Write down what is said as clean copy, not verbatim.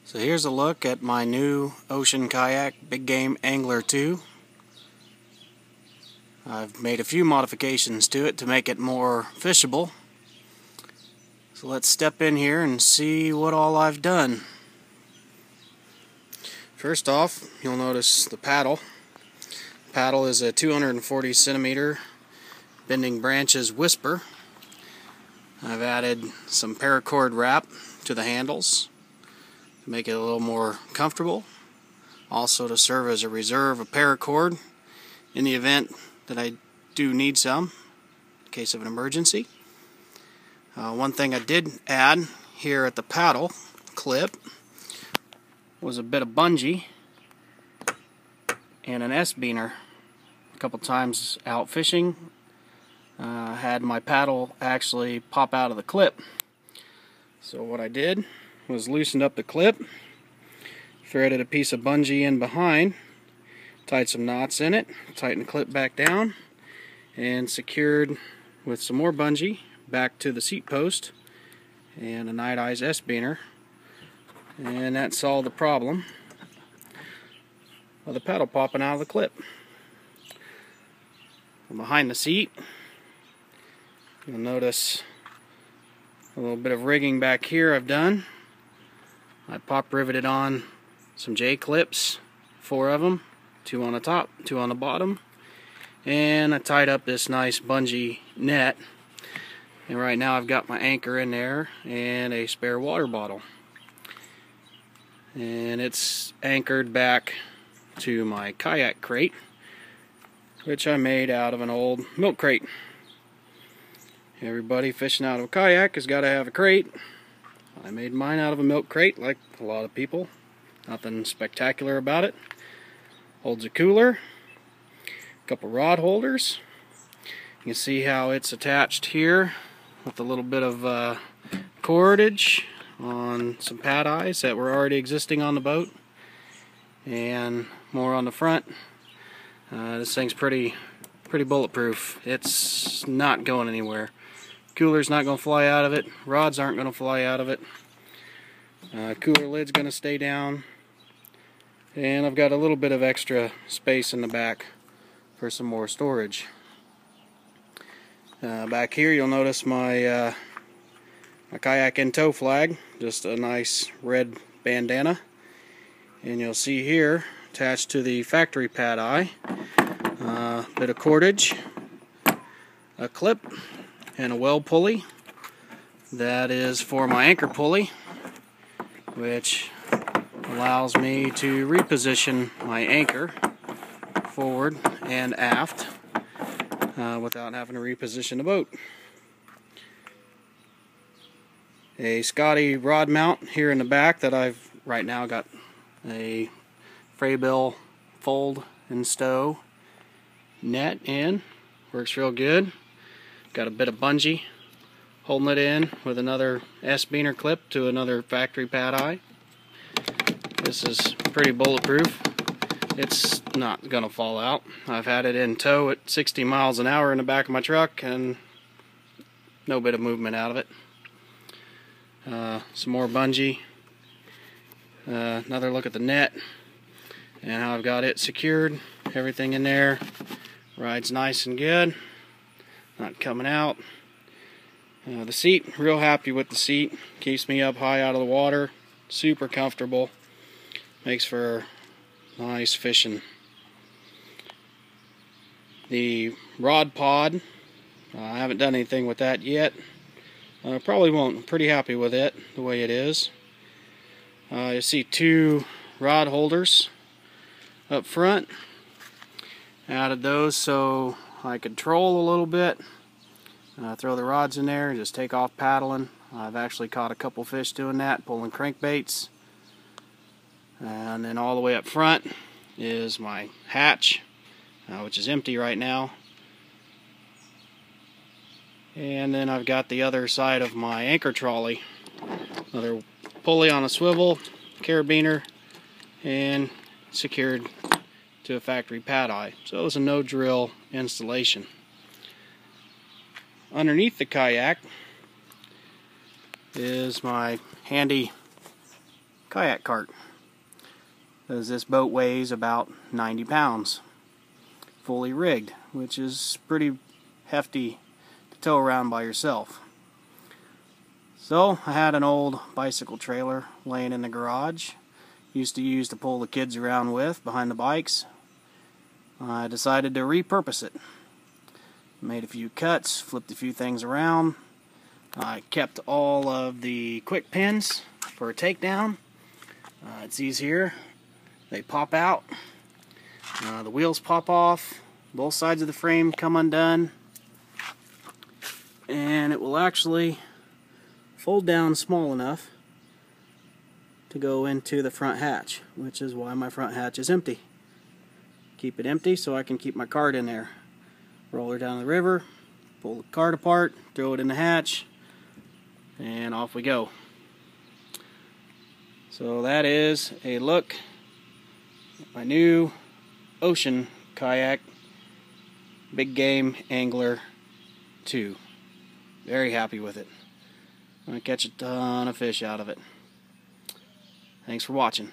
So here's a look at my new Ocean Kayak Big Game Angler 2. I've made a few modifications to it to make it more fishable. So let's step in here and see what all I've done. First off, you'll notice the paddle. The paddle is a 240 centimeter Bending Branches Whisper. I've added some paracord wrap to the handles to make it a little more comfortable. Also to serve as a reserve of paracord in the event that I do need some in case of an emergency. One thing I did add here at the paddle clip was a bit of bungee and an S-beaner. A couple times out fishing, had my paddle actually pop out of the clip. So what I did was loosened up the clip, threaded a piece of bungee in behind, tied some knots in it, tightened the clip back down, and secured with some more bungee back to the seat post and a Night Eyes S-beaner, and that solved the problem of the paddle popping out of the clip. From behind the seat, you'll notice a little bit of rigging back here I've done. I pop riveted on some J-clips, 4 of them, 2 on the top, 2 on the bottom, and I tied up this nice bungee net. And right now I've got my anchor in there and a spare water bottle. And it's anchored back to my kayak crate, which I made out of an old milk crate. Everybody fishing out of a kayak has got to have a crate. I made mine out of a milk crate, like a lot of people. Nothing spectacular about it. Holds a cooler, a couple rod holders. You can see how it's attached here with a little bit of cordage on some pad eyes that were already existing on the boat, and more on the front. This thing's pretty bulletproof. It's not going anywhere. Cooler's not going to fly out of it. Rods aren't going to fly out of it. Cooler lid's going to stay down. And I've got a little bit of extra space in the back for some more storage. Back here you'll notice my kayak in tow flag, just a nice red bandana. And you'll see here, attached to the factory pad eye, a bit of cordage, a clip, and a well pulley. That is for my anchor pulley, which allows me to reposition my anchor forward and aft without having to reposition the boat. A Scotty rod mount here in the back that I've right now got a Fraybill fold and stow net in. Works real good. Got a bit of bungee holding it in with another S-beaner clip to another factory pad eye. This is pretty bulletproof. It's not going to fall out. I've had it in tow at 60 miles an hour in the back of my truck and no bit of movement out of it. Some more bungee. Another look at the net and how I've got it secured. Everything in there rides nice and good. Not coming out. The seat, real happy with the seat. Keeps me up high out of the water. Super comfortable. Makes for nice fishing. The rod pod, I haven't done anything with that yet. Probably won't. I'm pretty happy with it the way it is. You see 2 rod holders up front. Added those so I could troll a little bit. Throw the rods in there, just take off paddling. I've actually caught a couple fish doing that, pulling crankbaits. And then all the way up front is my hatch, which is empty right now. And then I've got the other side of my anchor trolley. Another pulley on a swivel, carabiner, and secured to a factory pad eye. So it was a no drill installation. Underneath the kayak is my handy kayak cart, because this boat weighs about 90 pounds, fully rigged, which is pretty hefty to tow around by yourself. So I had an old bicycle trailer laying in the garage, used to use to pull the kids around with behind the bikes. I decided to repurpose it. Made a few cuts, flipped a few things around. I kept all of the quick pins for a takedown. It's these here. They pop out. The wheels pop off. Both sides of the frame come undone. And it will actually fold down small enough to go into the front hatch, which is why my front hatch is empty. Keep it empty so I can keep my cart in there. Roll her down the river, pull the cart apart, throw it in the hatch, and off we go. So that is a look at my new ocean kayak, Big Game Angler 2. Very happy with it. I'm going to catch a ton of fish out of it. Thanks for watching.